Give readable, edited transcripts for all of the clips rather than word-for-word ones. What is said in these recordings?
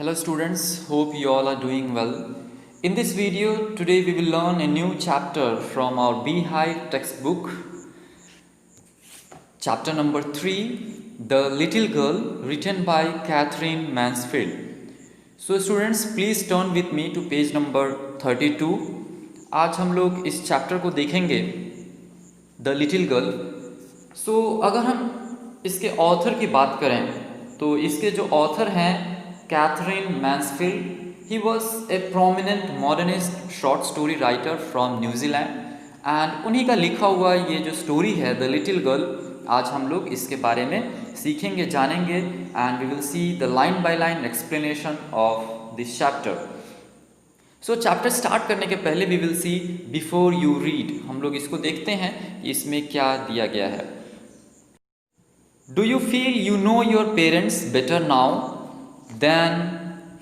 Hello students, hope you all are doing well. In this video, today we will learn a new chapter from our Beehive textbook. Chapter number 3, The Little Girl, written by Catherine Mansfield. So students, please turn with me to page number 32. आज हम लोग इस chapter को देखेंगे, the little girl. सो अगर हम इसके author की बात करें तो इसके जो ऑथर हैं Katherine Mansfield. He was a prominent modernist short story writer from New Zealand and उन्हीं का लिखा हुआ ये जो स्टोरी है द लिटिल गर्ल, आज हम लोग इसके बारे में सीखेंगे, जानेंगे and we will see the line by line explanation of this chapter. So chapter start करने के पहले we will see before you read. हम लोग इसको देखते हैं कि इसमें क्या दिया गया है. Do you feel you know your parents better now than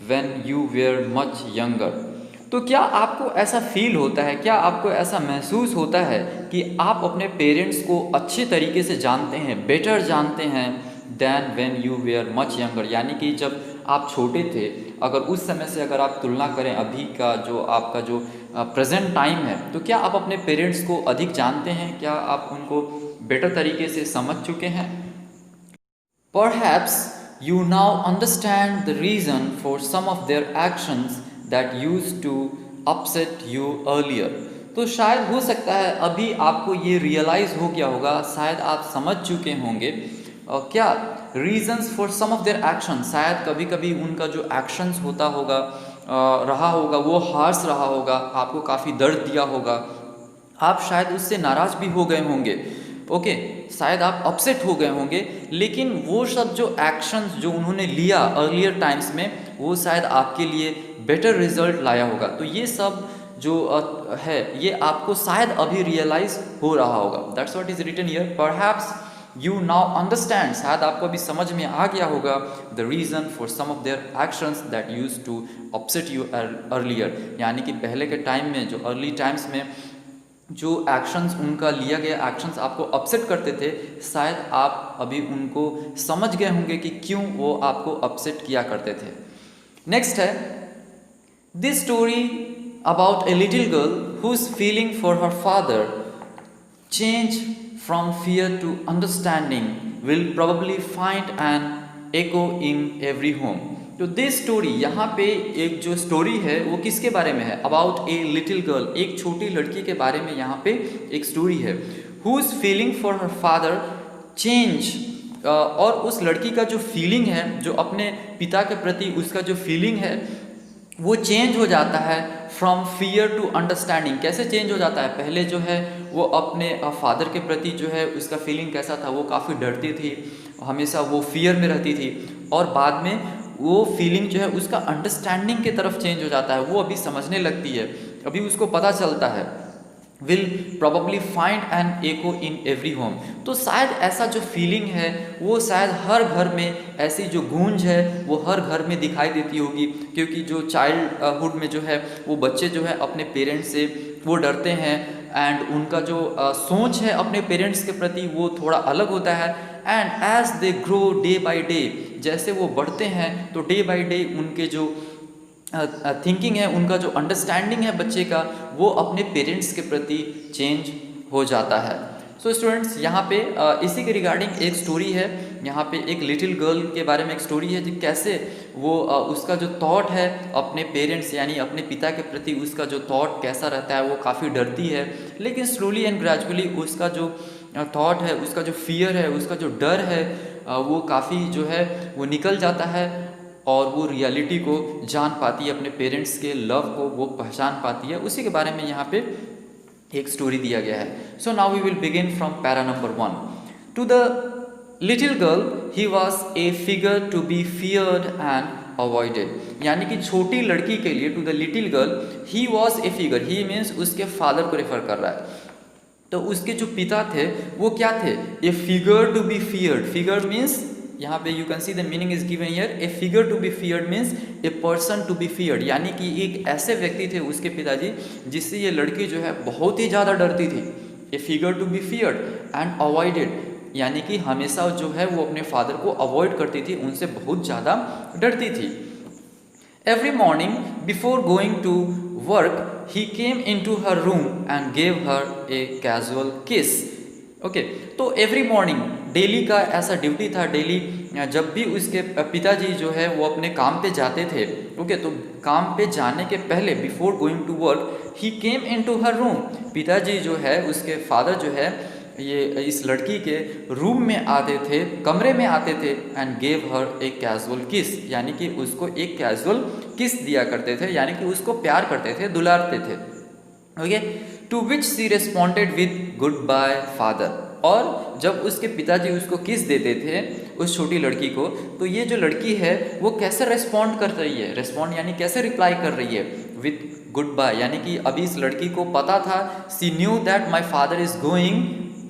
when you were much younger. तो क्या आपको ऐसा फील होता है, क्या आपको ऐसा महसूस होता है कि आप अपने पेरेंट्स को अच्छे तरीके से जानते हैं, बेटर जानते हैं than when you were much younger. यानी कि जब आप छोटे थे, अगर उस समय से अगर आप तुलना करें अभी का जो आपका जो प्रेजेंट टाइम है, तो क्या आप अपने पेरेंट्स को अधिक जानते हैं, क्या आप उनको बेटर तरीके से समझ चुके हैं. Perhaps you now understand the reason for some of their actions that used to upset you earlier. तो शायद हो सकता है अभी आपको ये रियलाइज़ हो गया होगा, शायद आप समझ चुके होंगे क्या reasons for some of their action. शायद कभी कभी उनका जो एक्शंस होता होगा रहा होगा वो हार्श रहा होगा, आपको काफ़ी दर्द दिया होगा, आप शायद उससे नाराज़ भी हो गए होंगे. ओके, शायद आप अपसेट हो गए होंगे, लेकिन वो सब जो एक्शंस जो उन्होंने लिया अर्लियर टाइम्स में, वो शायद आपके लिए बेटर रिजल्ट लाया होगा. तो ये सब जो है ये आपको शायद अभी रियलाइज हो रहा होगा. That's what is written here. Perhaps you now understand, शायद आपको अभी समझ में आ गया होगा the reason for some of their actions that used to upset you earlier. यानी कि पहले के टाइम में, जो अर्ली टाइम्स में जो एक्शंस उनका लिया गया एक्शंस आपको अपसेट करते थे, शायद आप अभी उनको समझ गए होंगे कि क्यों वो आपको अपसेट किया करते थे. नेक्स्ट है this story about a little girl whose feeling for her father change from fear to understanding will probably find an echo in every home. तो दिस स्टोरी, यहाँ पे एक जो स्टोरी है वो किसके बारे में है? अबाउट ए लिटिल गर्ल, एक छोटी लड़की के बारे में यहाँ पे एक स्टोरी है. Whose feeling for her father change, और उस लड़की का जो फीलिंग है, जो अपने पिता के प्रति उसका जो फीलिंग है वो चेंज हो जाता है फ्रॉम फियर टू अंडरस्टैंडिंग. कैसे चेंज हो जाता है? पहले जो है वो अपने फादर के प्रति जो है उसका फीलिंग कैसा था, वो काफ़ी डरती थी, हमेशा वो फियर में रहती थी, और बाद में वो फीलिंग जो है उसका अंडरस्टैंडिंग की तरफ चेंज हो जाता है. वो अभी समझने लगती है, अभी उसको पता चलता है. Will probably find an echo in every home. तो शायद ऐसा जो फीलिंग है वो शायद हर घर में, ऐसी जो गूंज है वो हर घर में दिखाई देती होगी. क्योंकि जो चाइल्डहुड में जो है वो बच्चे जो है अपने पेरेंट्स से वो डरते हैं, एंड उनका जो सोच है अपने पेरेंट्स के प्रति वो थोड़ा अलग होता है. And as they grow day by day, जैसे वो बढ़ते हैं तो डे बाई डे उनके जो थिंकिंग है, उनका जो अंडरस्टैंडिंग है बच्चे का, वो अपने पेरेंट्स के प्रति चेंज हो जाता है. सो स्टूडेंट्स, यहाँ पे इसी के रिगार्डिंग एक स्टोरी है. यहाँ पे एक लिटिल गर्ल के बारे में एक स्टोरी है कि कैसे वो उसका जो थॉट है अपने पेरेंट्स यानी अपने पिता के प्रति, उसका जो थॉट कैसा रहता है, वो काफ़ी डरती है, लेकिन स्लोली एंड ग्रेजुअली उसका जो थॉट है, उसका जो फियर है, उसका जो डर है, वो काफ़ी जो है वो निकल जाता है, और वो रियलिटी को जान पाती है, अपने पेरेंट्स के लव को वो पहचान पाती है. उसी के बारे में यहाँ पे एक स्टोरी दिया गया है. So now we will begin from para number 1. To the little girl he was a figure to be feared and avoided. यानी कि छोटी लड़की के लिए, to the little girl he was a figure, he means उसके father को refer कर रहा है. तो उसके जो पिता थे वो क्या थे? A figure to be feared. Figure means, यहाँ पे you can see the meaning is given here. A figure to be feared means a person to be feared. यानी कि एक ऐसे व्यक्ति थे उसके पिताजी जिससे ये लड़की जो है बहुत ही ज़्यादा डरती थी. A figure to be feared and avoided, यानी कि हमेशा जो है वो अपने फादर को अवॉइड करती थी, उनसे बहुत ज़्यादा डरती थी. Every morning before going to work he came in to her room and gave her a casual kiss. Okay, तो एवरी मॉर्निंग डेली का ऐसा ड्यूटी था, डेली जब भी उसके पिताजी जो है वो अपने काम पे जाते थे, ओके, तो काम पे जाने के पहले before going to work he came in to her room, पिताजी जो है उसके फादर जो है ये इस लड़की के रूम में आते थे, कमरे में आते थे and gave her a casual किस, यानी कि उसको एक कैजुअल किस दिया करते थे, यानी कि उसको प्यार करते थे, दुलारते थे। Okay, to which she responded with good bye father, और जब उसके पिताजी उसको किस देते थे उस छोटी लड़की को, तो ये जो लड़की है वो कैसे रिस्पॉन्ड कर रही है, रिस्पॉन्ड यानी कैसे रिप्लाई कर रही है, विद गुड बाय, यानी कि अभी इस लड़की को पता था, she knew that my father is going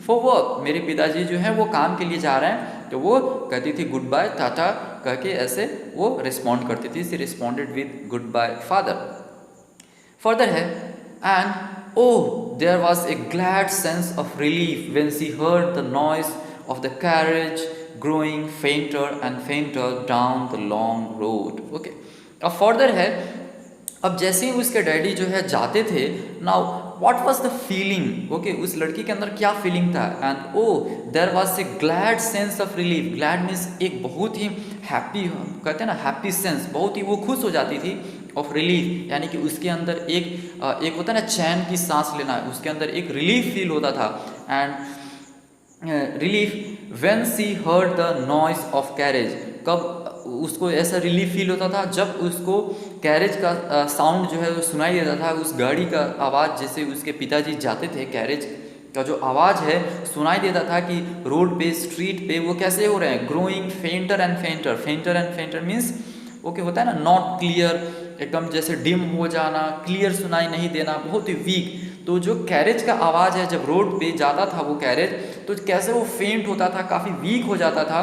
for work, मेरे पिताजी जो है वो काम के लिए जा रहे हैं, तो वो कहती थी गुड बाय, टाटा कह के ऐसे वो रिस्पॉन्ड करती थी, she responded with good bye father. Further है, and oh, there was a glad sense of relief when she heard the noise of the carriage growing fainter and fainter down the long road. Okay, अब further है, अब जैसे ही उसके daddy जो है जाते थे, now what was the feeling, okay, उस लड़की के अंदर क्या फीलिंग था, and oh there was a glad sense of relief, glad means एक बहुत ही हैप्पी, कहते हैं ना हैप्पी सेंस, बहुत ही वो खुश हो जाती थी, ऑफ रिलीफ यानी कि उसके अंदर एक होता है ना चैन की सांस लेना, उसके अंदर एक रिलीफ फील होता था, and relief when she heard the noise of carriage, कब उसको ऐसा रिलीफ फील होता था जब उसको कैरेज का साउंड जो है वो सुनाई देता था, उस गाड़ी का आवाज़, जैसे उसके पिताजी जाते थे, कैरेज का जो आवाज़ है सुनाई देता था कि रोड पे, स्ट्रीट पे वो कैसे हो रहे हैं, growing फेंटर and फेंटर, फेंटर and फेंटर means okay होता है ना नॉट क्लियर, एकदम जैसे डिम हो जाना, क्लियर सुनाई नहीं देना, बहुत ही वीक, तो जो कैरेज का आवाज़ है जब रोड पे जाता था वो कैरेज, तो कैसे वो फेंट होता था, काफ़ी वीक हो जाता था,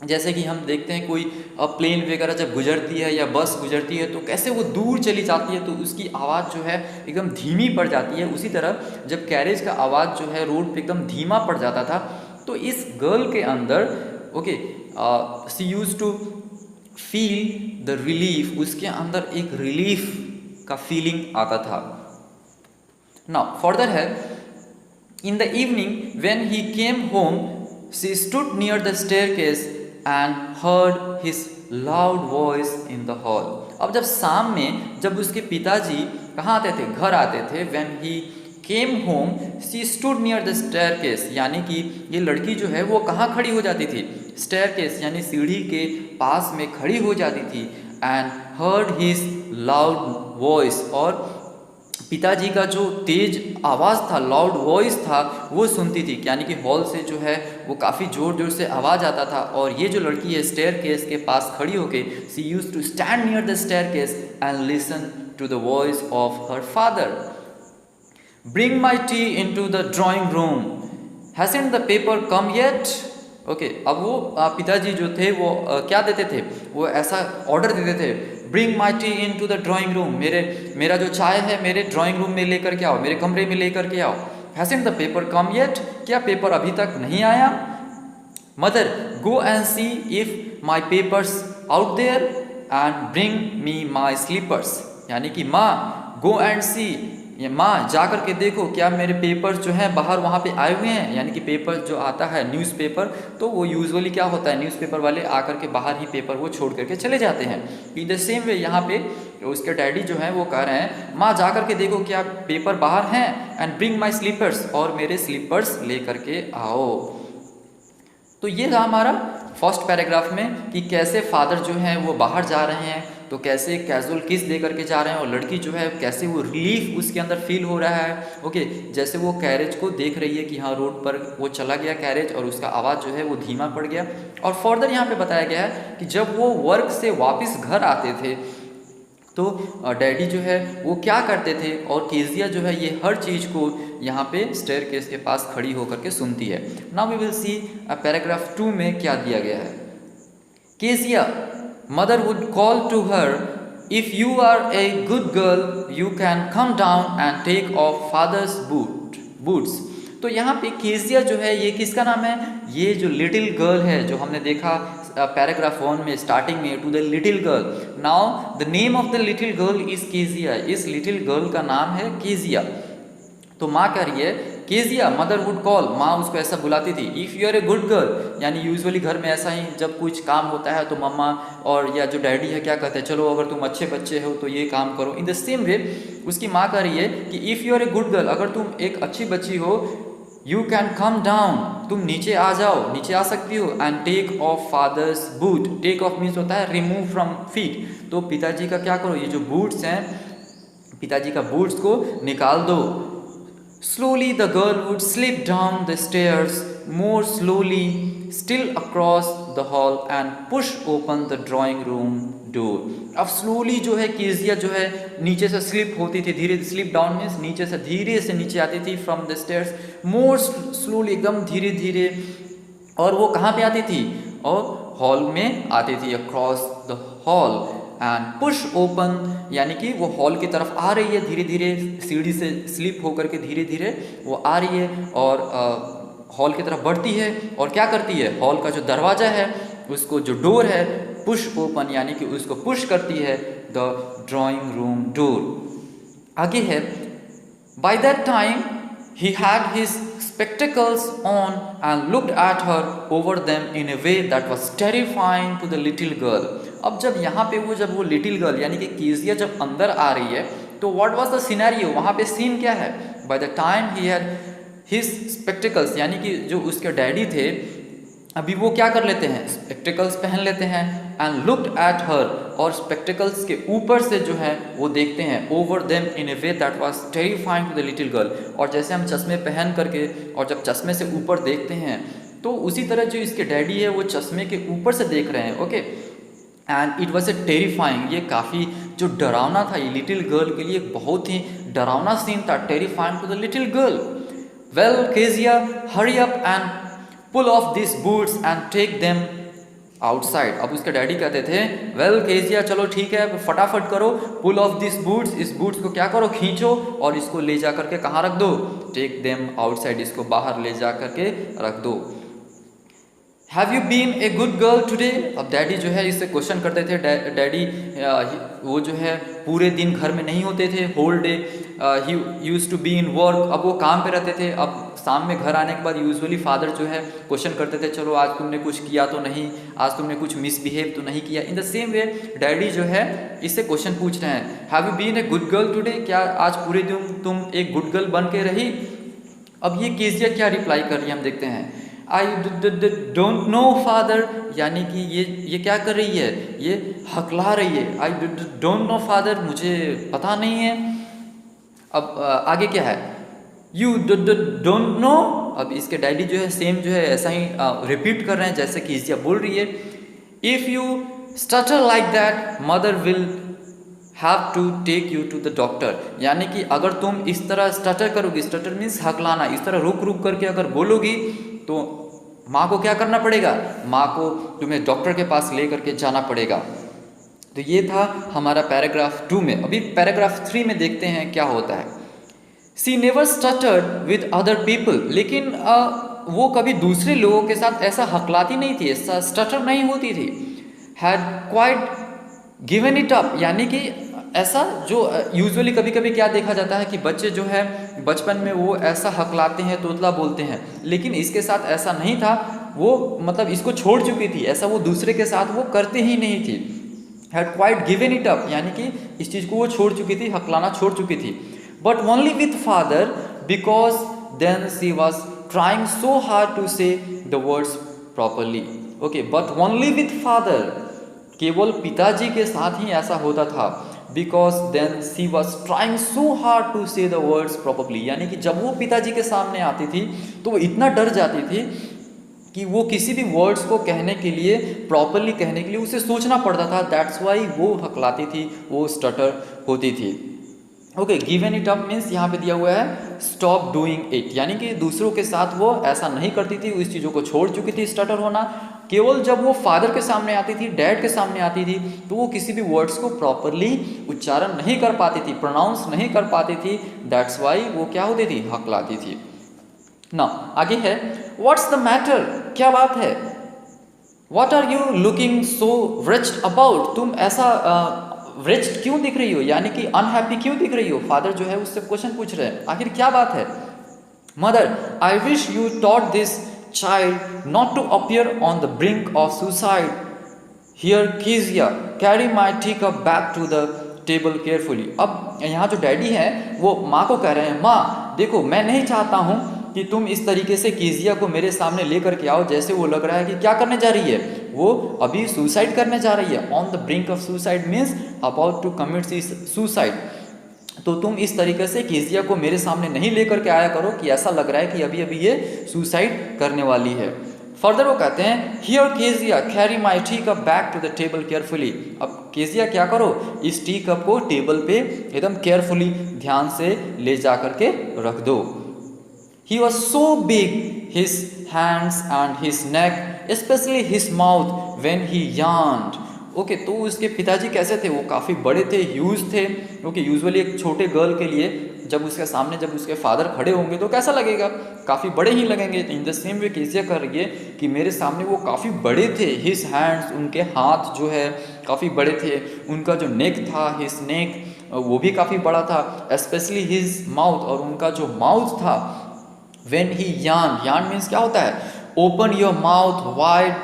जैसे कि हम देखते हैं कोई प्लेन वगैरह जब गुजरती है या बस गुजरती है तो कैसे वो दूर चली जाती है तो उसकी आवाज़ जो है एकदम धीमी पड़ जाती है, उसी तरह जब कैरेज का आवाज़ जो है रोड पे एकदम धीमा पड़ जाता था, तो इस गर्ल के अंदर okay she used to feel the relief, उसके अंदर एक रिलीफ का फीलिंग आता था। नाउ फर्दर है, in the evening when he came home she stood near the staircase and heard his loud voice in the hall. अब जब शाम में जब उसके पिताजी कहाँ आते थे, घर आते थे, when he came home she stood near the staircase, यानी कि ये लड़की जो है वो कहाँ खड़ी हो जाती थी, स्टेयरकेस यानी सीढ़ी के पास में खड़ी हो जाती थी, and heard his loud voice, और पिताजी का जो तेज आवाज़ था, लाउड वॉइस था, वो सुनती थी, यानी कि हॉल से जो है वो काफ़ी ज़ोर ज़ोर से आवाज़ आता था, और ये जो लड़की है स्टेयरकेस के पास खड़ी होके she used to stand near the staircase and listen to the voice of her father. Bring my tea in to the drawing room, hasn't the paper come yet. Okay, अब वो पिताजी जो थे वो क्या देते थे, वो ऐसा ऑर्डर देते थे, bring my tea in to the drawing room, मेरा जो चाय है मेरे ड्राइंग रूम में लेकर के आओ, मेरे कमरे में लेकर के आओ। Hasn't the paper come yet, क्या पेपर अभी तक नहीं आया। Mother go and see if my papers out there and bring me my slippers, यानी कि माँ गो एंड सी, ये माँ जा कर के देखो क्या मेरे पेपर्स जो हैं बाहर वहाँ पे आए हुए हैं, यानी कि पेपर जो आता है न्यूज़पेपर, तो वो यूजुअली क्या होता है, न्यूज़पेपर वाले आकर के बाहर ही पेपर वो छोड़ करके चले जाते हैं। इन द सेम वे यहाँ पे उसके डैडी जो हैं वो कह रहे हैं माँ जा कर के देखो क्या पेपर बाहर हैं, एंड ब्रिंग माई स्लीपर्स, और मेरे स्लीपर्स ले करके आओ। तो ये था हमारा फर्स्ट पैराग्राफ में कि कैसे फादर जो हैं वो बाहर जा रहे हैं, तो कैसे कैजुअल किस दे करके जा रहे हैं, और लड़की जो है कैसे वो रिलीफ उसके अंदर फील हो रहा है। ओके, जैसे वो कैरेज को देख रही है कि हाँ रोड पर वो चला गया कैरेज और उसका आवाज़ जो है वो धीमा पड़ गया। और फर्दर यहाँ पे बताया गया है कि जब वो वर्क से वापस घर आते थे तो डैडी जो है वो क्या करते थे, और केजिया जो है ये हर चीज़ को यहाँ पे स्टेयरकेस के पास खड़ी होकर के सुनती है। Now we will see paragraph 2 में क्या दिया गया है। Kezia mother would call to her, if you are a good girl you can come down and take off father's boots. तो यहाँ पे केजिया जो है ये किसका नाम है, ये जो लिटिल गर्ल है जो हमने देखा पैराग्राफ 1 में स्टार्टिंग में, to the little girl. Now the name of the little girl is Kezia, इस लिटिल गर्ल का नाम है केजिया। तो माँ कह रही है केजिया, मदर वुड कॉल, माँ उसको ऐसा बुलाती थी। If you are a good girl, यानी यूजुअली घर में ऐसा ही जब कुछ काम होता है तो मम्मा और या जो डैडी है क्या कहते हैं, चलो अगर तुम अच्छे बच्चे हो तो ये काम करो। इन द सेम वे उसकी माँ कह रही है कि if you are a good girl, अगर तुम एक अच्छी बच्ची हो, यू कैन कम डाउन, तुम नीचे आ जाओ, नीचे आ सकती हो, and take off father's boot, take off means होता है रिमूव फ्रॉम फीट, तो पिताजी का क्या करो, ये जो बूट्स हैं पिताजी का बूट्स को निकाल दो। Slowly the girl would slip down the stairs, more slowly, still across the hall and push open the drawing room door. अब slowly जो है केजिया जो है नीचे से स्लिप होती थी, धीरे स्लिप डाउन मीन्स नीचे से धीरे से नीचे आती थी from the stairs, more slowly एकदम धीरे धीरे, और वो कहाँ पे आती थी, और हॉल में आती थी, across the hall and push open, यानी कि वो हॉल की तरफ आ रही है धीरे धीरे, सीढ़ी से स्लिप होकर के धीरे धीरे वो आ रही है और हॉल की तरफ बढ़ती है, और क्या करती है, हॉल का जो दरवाज़ा है उसको, जो डोर है, पुश ओपन यानी कि उसको पुश करती है, द ड्राइंग रूम डोर। आगे है, by that time he had his spectacles on and looked at her over them in a way that was terrifying to the little girl. अब जब यहाँ पे वो जब वो लिटिल गर्ल यानी कि केजिया जब अंदर आ रही है तो व्हाट वाज द सिनेरियो, वहाँ पे सीन क्या है, by the time he had his spectacles, यानी कि जो उसके डैडी थे अभी वो क्या कर लेते हैं, स्पेक्टिकल्स पहन लेते हैं, एंड लुक्ड एट हर, और स्पेक्टिकल्स के ऊपर से जो है वो देखते हैं, over them in a way that was terrifying to the little girl, और जैसे हम चश्मे पहन करके और जब चश्मे से ऊपर देखते हैं तो उसी तरह जो इसके डैडी है वो चश्मे के ऊपर से देख रहे हैं, okay, and it was a terrifying, ये काफ़ी जो डरावना था, ये लिटिल गर्ल के लिए बहुत ही डरावना सीन था, terrifying to the little girl. Well Kezia hurry up and pull off this boots and take them outside. अब उसके डैडी कहते थे, वेल केजिया चलो ठीक है फटाफट करो, पुल ऑफ दिस बूट्स, इस बूट्स को क्या करो, खींचो और इसको ले जा करके कहाँ रख दो, टेक देम आउटसाइड, इसको बाहर ले जा करके रख दो। Have you been a good girl today, अब डैडी जो है इससे क्वेश्चन करते थे, डैडी वो जो है पूरे दिन घर में नहीं होते थे, whole day he used to be in work, अब वो काम पे रहते थे, अब शाम में घर आने के बाद यूजुअली फादर जो है क्वेश्चन करते थे, चलो आज तुमने कुछ किया तो नहीं, आज तुमने कुछ मिसबिहेव तो नहीं किया। In the same way daddy जो है इससे क्वेश्चन पूछ रहे हैं, have you been a good girl today, क्या आज पूरे दिन तुम एक गुड गर्ल बन के रही। अब ये केजिया क्या रिप्लाई कर रही है हम देखते हैं, आई डोंट नो फादर, यानी कि ये क्या कर रही है, ये हकला रही है, आई डोंट नो फादर, मुझे पता नहीं है। अब आगे क्या है, यू डोंट नो, अब इसके डैडी जो है सेम जो है ऐसा ही रिपीट कर रहे हैं जैसे कि केजिया बोल रही है, if you stutter like that mother will have to take you to the doctor, यानी कि अगर तुम इस तरह स्टटर करोगी, स्टटर मीन्स हकलाना, इस तरह रुक रुक करके अगर बोलोगी तो माँ को क्या करना पड़ेगा, माँ को तुम्हें डॉक्टर के पास ले करके जाना पड़ेगा। तो ये था हमारा पैराग्राफ 2 में। अभी पैराग्राफ 3 में देखते हैं क्या होता है। सी नेवर स्टटर्ड विद अदर पीपल, लेकिन वो कभी दूसरे लोगों के साथ ऐसा हकलाती नहीं थी, ऐसा स्टटर नहीं होती थी। Had quite given it up, यानी कि ऐसा जो यूजुअली कभी कभी क्या देखा जाता है कि बच्चे जो है बचपन में वो ऐसा हकलाते हैं, तोतला बोलते हैं, लेकिन इसके साथ ऐसा नहीं था, वो मतलब इसको छोड़ चुकी थी, ऐसा वो दूसरे के साथ वो करते ही नहीं थी। Had quite given it up, यानी कि इस चीज़ को वो छोड़ चुकी थी, हकलाना छोड़ चुकी थी। But only with father because then she was trying so hard to say the words properly. Okay, but only with father, केवल पिताजी के साथ ही ऐसा होता था। Because then she was trying so hard to say the words properly, यानी कि जब वो पिताजी के सामने आती थी तो वो इतना डर जाती थी कि वो किसी भी वर्ड्स को कहने के लिए, प्रॉपरली कहने के लिए उसे सोचना पड़ता था। दैट्स वाई वो हकलाती थी, वो स्टटर होती थी। Okay, given it up means यहाँ पे दिया हुआ है स्टॉप डूइंग इट, यानी कि दूसरों के साथ वो ऐसा नहीं करती थी, उस चीज़ों को छोड़ चुकी थी स्टटर होना। केवल जब वो फादर के सामने आती थी, डैड के सामने आती थी, तो वो किसी भी वर्ड्स को प्रॉपरली उच्चारण नहीं कर पाती थी, प्रोनाउंस नहीं कर पाती थी। दैट्स वाई वो क्या होती थी, हकलाती थी। ना आगे है, व्हाट्स द मैटर, क्या बात है, What are you looking so wretched about? तुम ऐसा wretched क्यों दिख रही हो, यानी कि अनहैप्पी क्यों दिख रही हो? फादर जो है उससे क्वेश्चन पूछ रहे हैं, आखिर क्या बात है? Mother, I wish you taught this child not to appear on the brink of suicide. Here, Kezia, carry my teacup back to the table carefully. अब यहाँ जो डैडी है वो माँ को कह रहे हैं, माँ देखो मैं नहीं चाहता हूँ कि तुम इस तरीके से कीजिया को मेरे सामने लेकर के आओ, जैसे वो लग रहा है कि क्या करने जा रही है, वो अभी सुसाइड करने जा रही है। On the brink of suicide means about to commit suicide. तो तुम इस तरीके से कीजिया को मेरे सामने नहीं लेकर के आया करो कि ऐसा लग रहा है कि अभी अभी ये सुसाइड करने वाली है। फर्दर वो कहते हैं, here Kezia carry my tea cup back to the table carefully. अब केजिया क्या करो, इस टी कप को टेबल पे एकदम केयरफुली ध्यान से ले जा करके रख दो। He was so big, his hands and his neck, especially his mouth when he yawned. Okay तो उसके पिताजी कैसे थे, वो काफ़ी बड़े थे, ह्यूज थे। ओके यूजुअली एक छोटे गर्ल के लिए जब उसके सामने जब उसके फादर खड़े होंगे तो कैसा लगेगा, काफ़ी बड़े ही लगेंगे। इन द सेम वे केसिया कर रही है कि मेरे सामने वो काफ़ी बड़े थे। हिज हैंड्स, उनके हाथ जो है काफ़ी बड़े थे, उनका जो नेक था, हिज नेक, वो भी काफ़ी बड़ा था। स्पेशली हिज माउथ, और उनका जो माउथ था, when he yawn means क्या होता है, open your mouth wide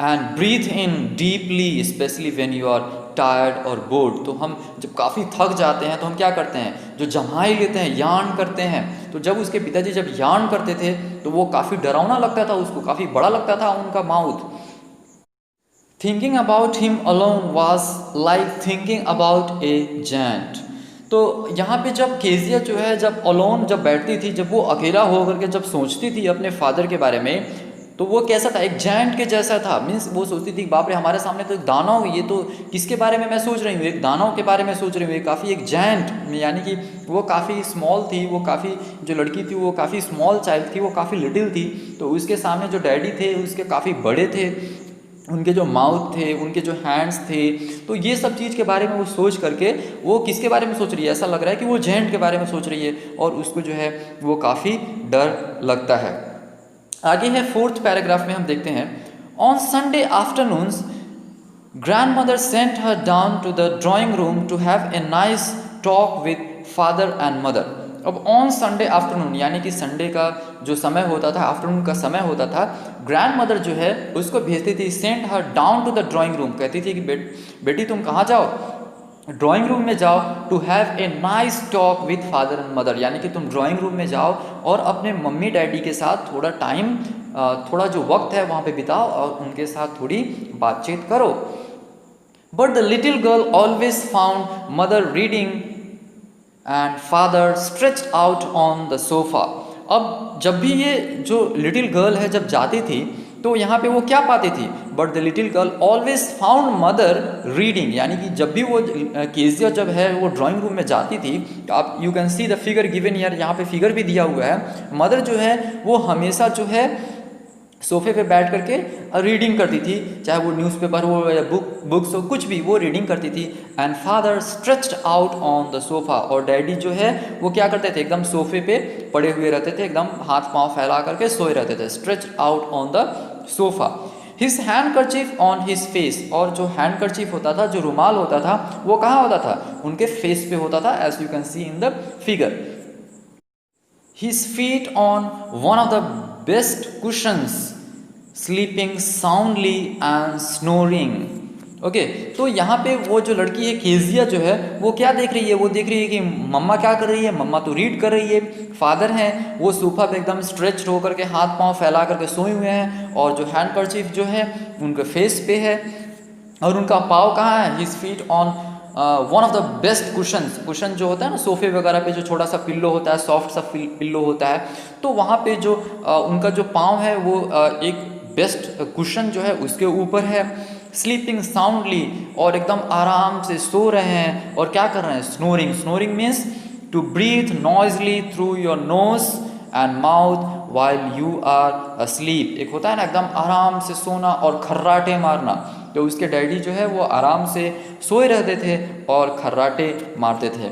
and breathe in deeply, especially when you are tired or bored। तो हम जब काफ़ी थक जाते हैं तो हम क्या करते हैं, जो जम्हाई लेते हैं, यान करते हैं। तो जब उसके पिताजी जब यान करते थे तो वो काफ़ी डरावना लगता था उसको, काफ़ी बड़ा लगता था उनका mouth. Thinking about him alone was like thinking about A giant. तो यहाँ पे जब केजिया जो है जब अलोन जब बैठती थी, जब वो अकेला होकर के जब सोचती थी अपने फादर के बारे में, तो वो कैसा था, एक जायंट के जैसा था। मीन्स वो सोचती थी बाप रे हमारे सामने तो एक दानव, ये तो किसके बारे में मैं सोच रही हूँ, एक दानव के बारे में सोच रही हूँ, काफ़ी एक जायंट, यानी कि वो काफ़ी स्मॉल थी, वो काफ़ी जो लड़की थी वो काफ़ी स्मॉल चाइल्ड थी, वो काफ़ी लिटिल थी। तो उसके सामने जो डैडी थे उसके काफ़ी बड़े थे, उनके जो माउथ थे, उनके जो हैंड्स थे। तो ये सब चीज़ के बारे में वो सोच करके वो किसके बारे में सोच रही है, ऐसा लग रहा है कि वो जेंट के बारे में सोच रही है, और उसको जो है वो काफ़ी डर लगता है। आगे है 4th पैराग्राफ में हम देखते हैं, on Sunday afternoons grandmother sent her down to the drawing room to have a nice talk with father and mother. अब ऑन संडे आफ्टरनून यानी कि संडे का जो समय होता था, आफ्टरनून का समय होता था, ग्रैंड मदर जो है उसको भेजती थी, sent her down to the drawing room, कहती थी कि बेटी तुम कहाँ जाओ, ड्राइंग रूम में जाओ, to have a nice talk with father and mother, यानी कि तुम ड्राइंग रूम में जाओ और अपने मम्मी डैडी के साथ थोड़ा टाइम, थोड़ा जो वक्त है वहाँ पे बिताओ और उनके साथ थोड़ी बातचीत करो। But the little girl always found mother reading and father stretched out on the sofa. अब जब भी ये जो लिटिल गर्ल है जब जाती थी तो यहाँ पे वो क्या पाती थी, but the little girl always found mother reading, यानी कि जब भी वो केजिया जब है वो ड्राइंग रूम में जाती थी, तो आप you can see the figure given here, यहाँ पे फिगर भी दिया हुआ है। मदर जो है वो हमेशा जो है सोफे पे बैठ करके रीडिंग करती थी, चाहे वो न्यूज़पेपर हो या बुक्स हो, कुछ भी वो रीडिंग करती थी। And father stretched out on the sofa, और डैडी जो है वो क्या करते थे, एकदम सोफे पे पड़े हुए रहते थे, एकदम हाथ पांव फैला करके सोए रहते थे, stretched out on the sofa. His handkerchief on his face, और जो हैंडकरचीफ होता था, जो रुमाल होता था, वो कहाँ होता था, उनके फेस पे होता था, as you can see in the figure. His feet on one of the best cushions, sleeping soundly and snoring. Okay तो यहाँ पे वो जो लड़की है केजिया जो है वो क्या देख रही है, वो देख रही है कि मम्मा क्या कर रही है, मम्मा तो रीड कर रही है, फादर हैं वो सोफा पे एकदम स्ट्रेच होकर के हाथ पांव फैला करके सोए हुए हैं, और जो हैंडकरचीफ जो है उनके फेस पे है, और उनका पाँव कहाँ है, his feet on one of the best cushion जो होता है ना सोफे वगैरह पे, जो छोटा सा पिल्लो होता है, सॉफ्ट सा पिल्लो होता है, तो वहाँ पे जो उनका जो पाँव है वो एक बेस्ट कुशन जो है उसके ऊपर है। स्लीपिंग साउंडली, और एकदम आराम से सो रहे हैं, और क्या कर रहे हैं, snoring. Snoring means to breathe noisily through your nose and mouth while you are asleep. एक होता है ना एकदम आराम से सोना और खर्राटे मारना, तो उसके डैडी जो है वो आराम से सोए रहते थे और खर्राटे मारते थे।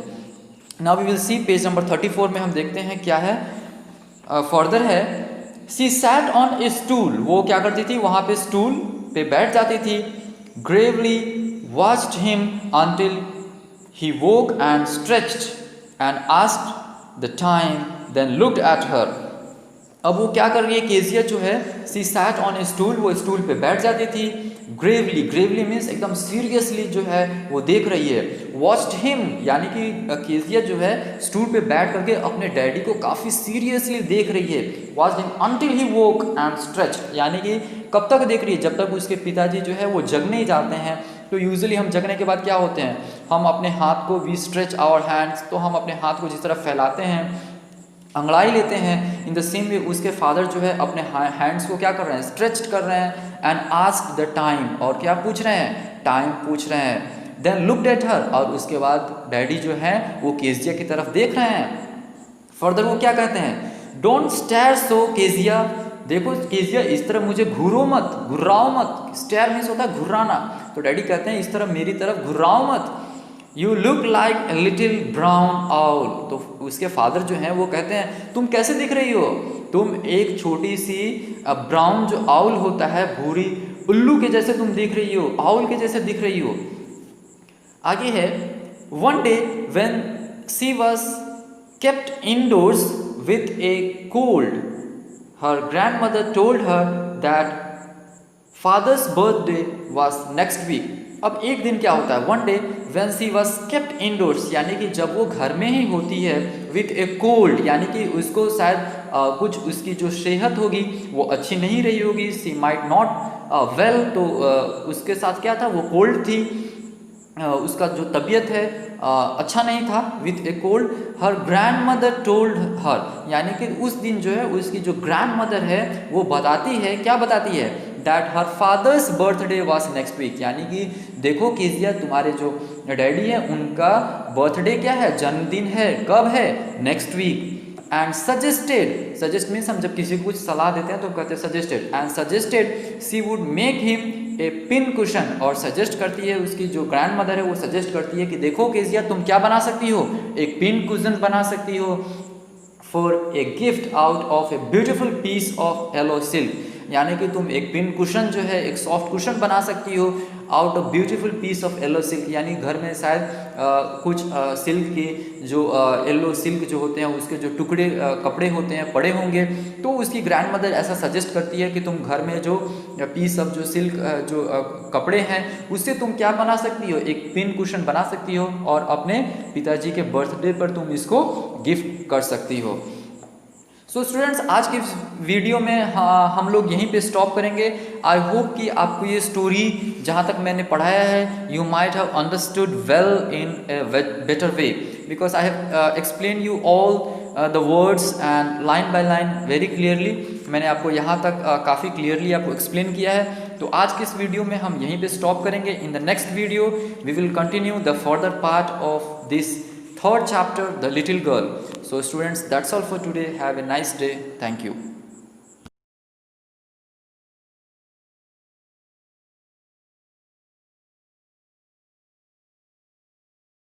Now we will see page number 34 में हम देखते हैं क्या है, फर्दर है, she sat on a stool, वो क्या करती थी, वहाँ पे स्टूल पे बैठ जाती थी, gravely watched him until he woke and stretched and asked the time, then looked at her. अब वो क्या कर रही है, केजिया जो है, she sat on a stool, वो स्टूल पे बैठ जाती थी, ग्रेवली, ग्रेवली मीन्स एकदम सीरियसली जो है वो देख रही है, वॉच्ड हिम यानी कि केजिया जो है स्टूल पे बैठ करके अपने डैडी को काफ़ी सीरियसली देख रही है, watched him until he woke and stretched, यानी कि कब तक देख रही है, जब तक उसके पिताजी जो है वो जग नहीं जाते हैं। तो यूजुअली हम जगने के बाद क्या होते हैं, हम अपने हाथ को, वी स्ट्रेच आवर हैंड्स, तो हम अपने हाथ को जिस तरह फैलाते हैं, अंगड़ाई लेते हैं, इन द सेम वे उसके फादर जो है अपने हैंड्स को क्या कर रहे हैं, स्ट्रेच कर रहे हैं, एंड आस्क्ड द टाइम, और क्या पूछ रहे हैं, टाइम पूछ रहे हैं, देन लुक्ड एट हर, और उसके बाद डैडी जो है वो केजिया की तरफ देख रहे हैं। फर्दर वो क्या कहते हैं, डोंट स्टेयर सो केजिया, देखो केजिया इस तरह मुझे घूरो मत, घुर्राओ मत, स्टेयर मीन्स होता है घुर्राना, तो डैडी कहते हैं इस तरह मेरी तरफ घुर्राओ मत, you look like a little brown owl, तो उसके फादर जो हैं वो कहते हैं तुम कैसे दिख रही हो, तुम एक छोटी सी ब्राउन जो आउल होता है, भूरी उल्लू के जैसे तुम दिख रही हो, आउल के जैसे दिख रही हो। आगे है, one day when she was kept indoors with a cold, her grandmother told her that father's birthday was next week. अब एक दिन क्या होता है, one day when she was kept indoors, यानी कि जब वो घर में ही होती है, विथ ए कोल्ड, यानी कि उसको शायद कुछ उसकी जो सेहत होगी वो अच्छी नहीं रही होगी, शी माइट नॉट वेल, तो उसके साथ क्या था, वो कोल्ड थी, उसका जो तबीयत है अच्छा नहीं था, with a cold, her grand mother told her, यानी कि उस दिन जो है उसकी जो ग्रैंड मदर है वो बताती है, क्या बताती है, that her father's birthday was next week, यानी कि देखो केजिया तुम्हारे जो डैडी है उनका बर्थडे क्या है, जन्मदिन है, कब है, next week, and suggested, suggest means हम जब किसी को कुछ सलाह देते हैं तो कहते हैं suggested, and suggested she would make him a pin cushion, और सजेस्ट करती है उसकी जो ग्रैंड मदर है वो सजेस्ट करती है कि देखो केजिया तुम क्या बना सकती हो, एक पिन कुशन बना सकती हो, for a gift out of a beautiful piece of yellow silk, यानी कि तुम एक पिन कुशन जो है, एक सॉफ्ट कुशन बना सकती हो, out of beautiful piece of yellow silk, यानी घर में शायद कुछ सिल्क के जो येलो सिल्क जो होते हैं उसके जो टुकड़े कपड़े होते हैं पड़े होंगे, तो उसकी ग्रैंड मदर ऐसा सजेस्ट करती है कि तुम घर में जो पीस ऑफ जो सिल्क जो कपड़े हैं उससे तुम क्या बना सकती हो, एक पिन कुशन बना सकती हो, और अपने पिताजी के बर्थडे पर तुम इसको गिफ्ट कर सकती हो। सो स्टूडेंट्स, आज की वीडियो में हम लोग यहीं पे स्टॉप करेंगे। आई होप कि आपको ये स्टोरी जहाँ तक मैंने पढ़ाया है you might have understood well in a better way, because I have explain you all the words and line by line very clearly. मैंने आपको यहाँ तक काफ़ी क्लियरली आपको एक्सप्लेन किया है। तो आज की इस वीडियो में हम यहीं पे स्टॉप करेंगे। In the next video we will continue the further part of this third chapter, The Little Girl. So students, that's all for today. Have a nice day. Thank you.